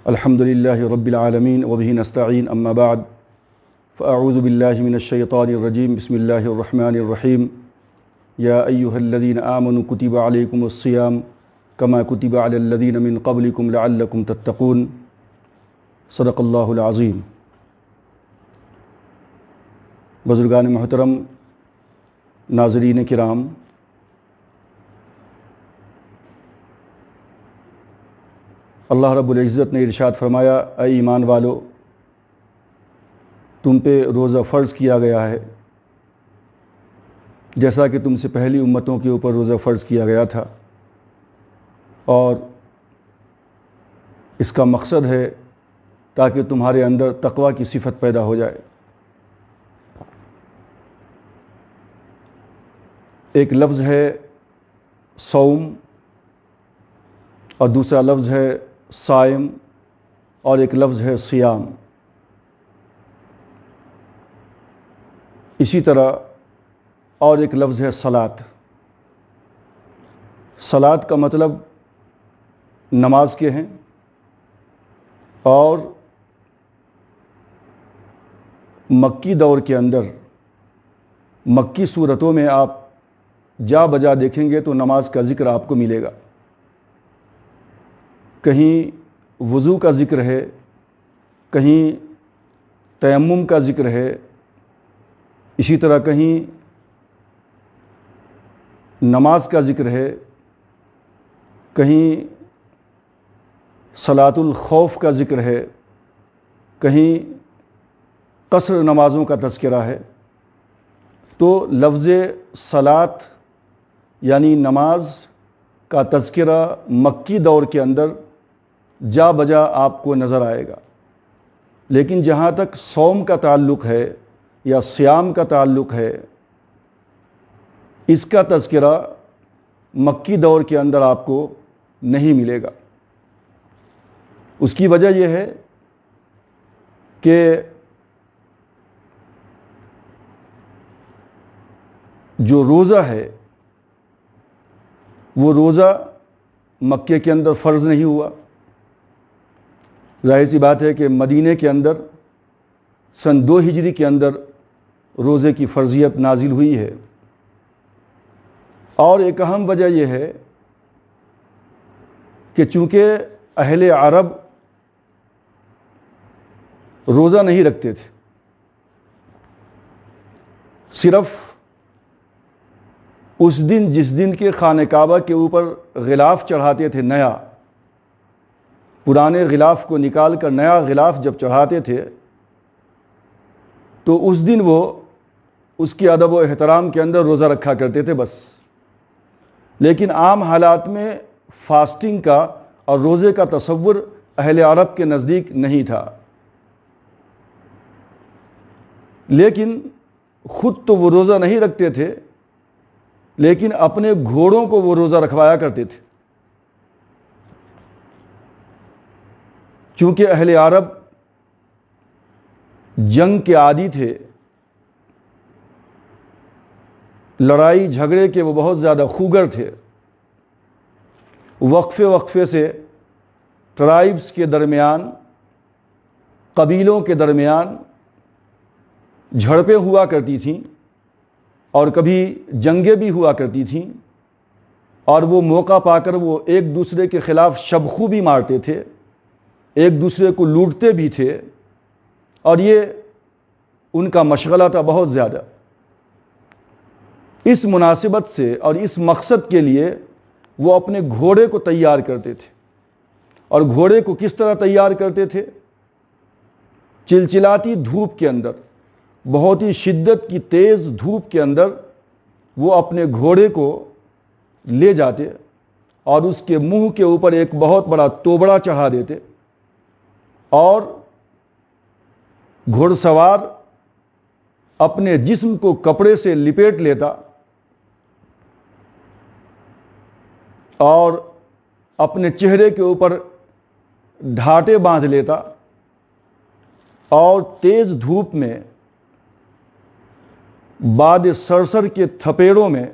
الحمدللہ رب العالمین وبہ نستعین اما بعد فاعوذ باللہ من الشیطان الرجیم بسم اللہ الرحمن الرحیم یا ایہا الذین آمنوا کتب علیکم الصیام کما کتب علی الذین من قبلکم لعلکم تتقون صدق اللہ العظیم۔ بزرگان محترم، ناظرین کرام، اللہ رب العزت نے ارشاد فرمایا، اے ایمان والو، تم پہ روزہ فرض کیا گیا ہے جیسا کہ تم سے پہلی امتوں کے اوپر روزہ فرض کیا گیا تھا، اور اس کا مقصد ہے تاکہ تمہارے اندر تقوی کی صفت پیدا ہو جائے۔ ایک لفظ ہے صوم اور دوسرا لفظ ہے صائم اور ایک لفظ ہے صیام۔ اسی طرح اور ایک لفظ ہے صلاۃ۔ صلاۃ کا مطلب نماز کے ہیں، اور مکی دور کے اندر مکی صورتوں میں آپ جا بجا دیکھیں گے تو نماز کا ذکر آپ کو ملے گا۔ کہیں وضو کا ذکر ہے، کہیں تیمم کا ذکر ہے، اسی طرح کہیں نماز کا ذکر ہے، کہیں صلاۃ الخوف کا ذکر ہے، کہیں قصر نمازوں کا تذکرہ ہے۔ تو لفظ صلاۃ یعنی نماز کا تذکرہ مکی دور کے اندر جا بجا آپ کو نظر آئے گا، لیکن جہاں تک صوم کا تعلق ہے یا صیام کا تعلق ہے، اس کا تذکرہ مکی دور کے اندر آپ کو نہیں ملے گا۔ اس کی وجہ یہ ہے کہ جو روزہ ہے وہ روزہ مکے کے اندر فرض نہیں ہوا۔ ظاہر سی بات ہے کہ مدینہ کے اندر سن 2 ہجری کے اندر روزے کی فرضیت نازل ہوئی ہے، اور ایک اہم وجہ یہ ہے کہ چونکہ اہل عرب روزہ نہیں رکھتے تھے، صرف اس دن جس دن کے خانہ کعبہ کے اوپر غلاف چڑھاتے تھے، نیا پرانے غلاف کو نکال کر نیا غلاف جب چڑھاتے تھے تو اس دن وہ اس کے ادب و احترام کے اندر روزہ رکھا کرتے تھے بس۔ لیکن عام حالات میں فاسٹنگ کا اور روزے کا تصور اہل عرب کے نزدیک نہیں تھا، لیکن خود تو وہ روزہ نہیں رکھتے تھے، لیکن اپنے گھوڑوں کو وہ روزہ رکھوایا کرتے تھے۔ چونکہ اہل عرب جنگ کے عادی تھے، لڑائی جھگڑے کے وہ بہت زیادہ خوگر تھے، وقفے وقفے سے ٹرائبز کے درمیان، قبیلوں کے درمیان جھڑپیں ہوا کرتی تھیں، اور کبھی جنگیں بھی ہوا کرتی تھیں، اور وہ موقع پا کر وہ ایک دوسرے کے خلاف شبخو بھی مارتے تھے، ایک دوسرے کو لوٹتے بھی تھے، اور یہ ان کا مشغلہ تھا بہت زیادہ۔ اس مناسبت سے اور اس مقصد کے لیے وہ اپنے گھوڑے کو تیار کرتے تھے، اور گھوڑے کو کس طرح تیار کرتے تھے؟ چلچلاتی دھوپ کے اندر، بہت ہی شدت کی تیز دھوپ کے اندر وہ اپنے گھوڑے کو لے جاتے اور اس کے منہ کے اوپر ایک بہت بڑا توبڑا چڑھا دیتے، اور گھوڑ سوار اپنے جسم کو کپڑے سے لپیٹ لیتا اور اپنے چہرے کے اوپر ڈھاٹے باندھ لیتا، اور تیز دھوپ میں باد سرسر کے تھپیڑوں میں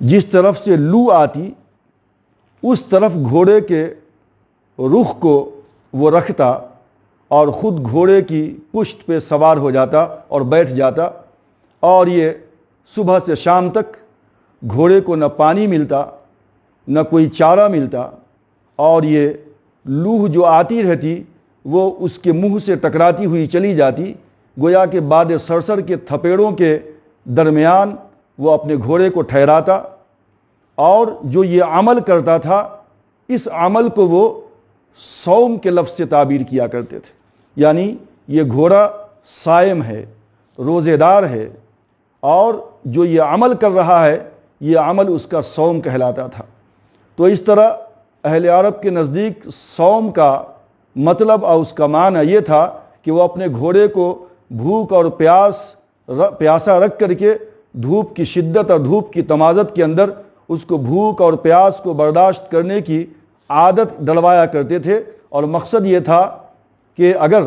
جس طرف سے لو آتی اس طرف گھوڑے کے رخ کو وہ رکھتا اور خود گھوڑے کی پشت پہ سوار ہو جاتا اور بیٹھ جاتا، اور یہ صبح سے شام تک گھوڑے کو نہ پانی ملتا نہ کوئی چارہ ملتا، اور یہ لوح جو آتی رہتی وہ اس کے منہ سے ٹکراتی ہوئی چلی جاتی، گویا کہ باد سرسر کے تھپیڑوں کے درمیان وہ اپنے گھوڑے کو ٹھہراتا، اور جو یہ عمل کرتا تھا اس عمل کو وہ صوم کے لفظ سے تعبیر کیا کرتے تھے، یعنی یہ گھوڑا صائم ہے، روزے دار ہے، اور جو یہ عمل کر رہا ہے یہ عمل اس کا صوم کہلاتا تھا۔ تو اس طرح اہل عرب کے نزدیک صوم کا مطلب اور اس کا معنی یہ تھا کہ وہ اپنے گھوڑے کو بھوک اور پیاسا رکھ کر کے دھوپ کی شدت اور دھوپ کی تمازت کے اندر اس کو بھوک اور پیاس کو برداشت کرنے کی عادت ڈلوایا کرتے تھے، اور مقصد یہ تھا کہ اگر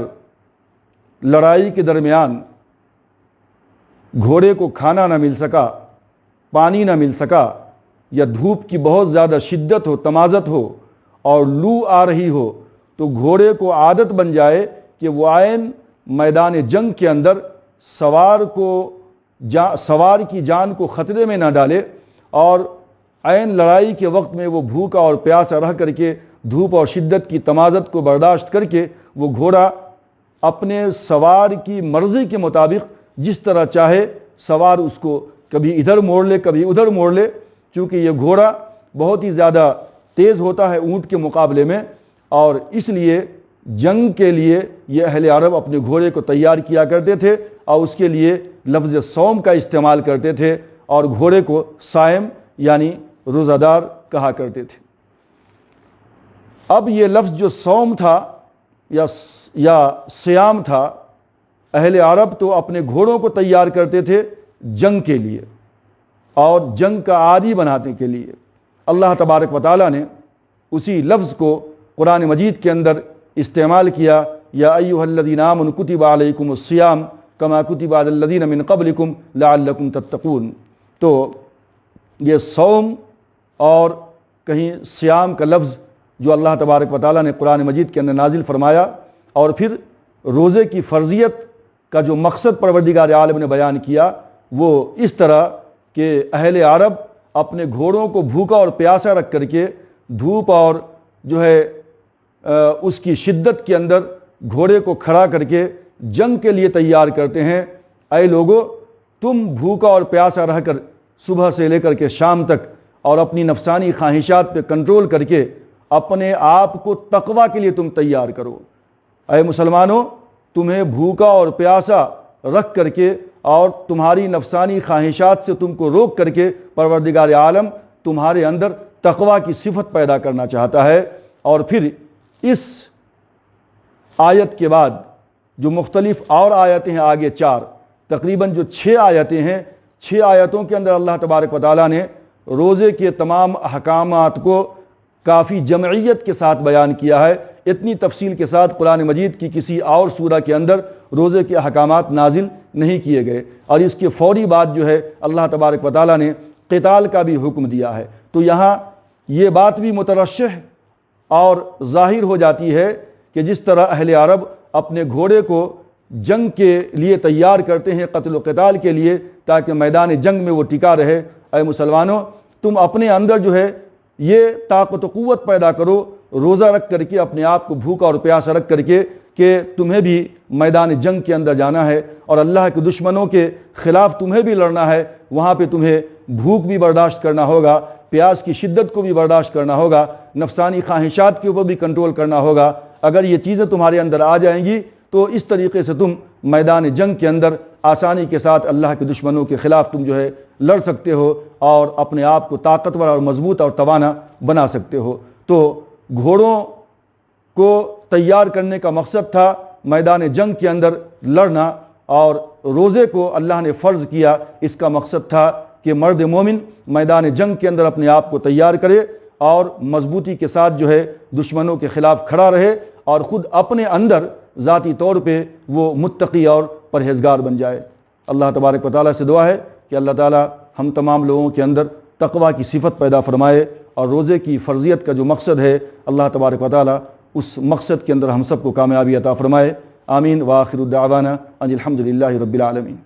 لڑائی کے درمیان گھوڑے کو کھانا نہ مل سکا، پانی نہ مل سکا، یا دھوپ کی بہت زیادہ شدت ہو، تمازت ہو اور لو آ رہی ہو، تو گھوڑے کو عادت بن جائے کہ وہ عین میدان جنگ کے اندر سوار کی جان کو خطرے میں نہ ڈالے، اور عین لڑائی کے وقت میں وہ بھوکا اور پیاسا رہ کر کے دھوپ اور شدت کی تمازت کو برداشت کر کے وہ گھوڑا اپنے سوار کی مرضی کے مطابق جس طرح چاہے سوار اس کو کبھی ادھر موڑ لے کبھی ادھر موڑ لے، چونکہ یہ گھوڑا بہت ہی زیادہ تیز ہوتا ہے اونٹ کے مقابلے میں، اور اس لیے جنگ کے لیے یہ اہل عرب اپنے گھوڑے کو تیار کیا کرتے تھے اور اس کے لیے لفظ صوم کا استعمال کرتے تھے، اور گھوڑے کو صائم یعنی روزہ دار کہا کرتے تھے۔ اب یہ لفظ جو صوم تھا یا صیام تھا، اہل عرب تو اپنے گھوڑوں کو تیار کرتے تھے جنگ کے لیے اور جنگ کا عادی بنانے کے لیے۔ اللہ تبارک و تعالیٰ نے اسی لفظ کو قرآن مجید کے اندر استعمال کیا، یا ایھا الذین آمنوا کتب علیکم الصیام کما کتب علی الذین من قبلکم لعلکم تتقون۔ تو یہ صوم اور کہیں صیام کا لفظ جو اللہ تبارک و تعالیٰ نے قرآن مجید کے اندر نازل فرمایا، اور پھر روزے کی فرضیت کا جو مقصد پروردگار عالم نے بیان کیا وہ اس طرح کہ اہل عرب اپنے گھوڑوں کو بھوکا اور پیاسا رکھ کر کے دھوپ اور جو ہے اس کی شدت کے اندر گھوڑے کو کھڑا کر کے جنگ کے لیے تیار کرتے ہیں۔ اے لوگو، تم بھوکا اور پیاسا رہ کر صبح سے لے کر کے شام تک اور اپنی نفسانی خواہشات پہ کنٹرول کر کے اپنے آپ کو تقوی کے لیے تم تیار کرو۔ اے مسلمانوں، تمہیں بھوکا اور پیاسا رکھ کر کے اور تمہاری نفسانی خواہشات سے تم کو روک کر کے پروردگار عالم تمہارے اندر تقوی کی صفت پیدا کرنا چاہتا ہے۔ اور پھر اس آیت کے بعد جو مختلف اور آیتیں ہیں آگے تقریباً جو 6 آیتیں ہیں، 6 آیتوں کے اندر اللہ تبارک و تعالیٰ نے روزے کے تمام احکامات کو کافی جمعیت کے ساتھ بیان کیا ہے۔ اتنی تفصیل کے ساتھ قرآن مجید کی کسی اور سورہ کے اندر روزے کے احکامات نازل نہیں کیے گئے، اور اس کے فوری بعد جو ہے اللہ تبارک و تعالیٰ نے قتال کا بھی حکم دیا ہے۔ تو یہاں یہ بات بھی مترشح اور ظاہر ہو جاتی ہے کہ جس طرح اہل عرب اپنے گھوڑے کو جنگ کے لیے تیار کرتے ہیں، قتل و قتال کے لیے، تاکہ میدان جنگ میں وہ ٹکا رہے، اے مسلمانوں تم اپنے اندر جو ہے یہ طاقت و قوت پیدا کرو، روزہ رکھ کر کے اپنے آپ کو بھوکا اور پیاسا رکھ کر کے کہ تمہیں بھی میدان جنگ کے اندر جانا ہے اور اللہ کے دشمنوں کے خلاف تمہیں بھی لڑنا ہے۔ وہاں پہ تمہیں بھوک بھی برداشت کرنا ہوگا، پیاس کی شدت کو بھی برداشت کرنا ہوگا، نفسانی خواہشات کے اوپر بھی کنٹرول کرنا ہوگا۔ اگر یہ چیزیں تمہارے اندر آ جائیں گی تو اس طریقے سے تم میدان جنگ کے اندر آسانی کے ساتھ اللہ کے دشمنوں کے خلاف تم جو ہے لڑ سکتے ہو اور اپنے آپ کو طاقتور اور مضبوط اور توانا بنا سکتے ہو۔ تو گھوڑوں کو تیار کرنے کا مقصد تھا میدان جنگ کے اندر لڑنا، اور روزے کو اللہ نے فرض کیا، اس کا مقصد تھا کہ مرد مومن میدان جنگ کے اندر اپنے آپ کو تیار کرے اور مضبوطی کے ساتھ جو ہے دشمنوں کے خلاف کھڑا رہے، اور خود اپنے اندر ذاتی طور پہ وہ متقی اور پرہیزگار بن جائے۔ اللہ تبارک و تعالیٰ سے دعا ہے کہ اللہ تعالیٰ ہم تمام لوگوں کے اندر تقوی کی صفت پیدا فرمائے، اور روزے کی فرضیت کا جو مقصد ہے اللہ تبارک و تعالیٰ اس مقصد کے اندر ہم سب کو کامیابی عطا فرمائے۔ آمین۔ وآخر دعوانا ان الحمد للہ رب العالمین۔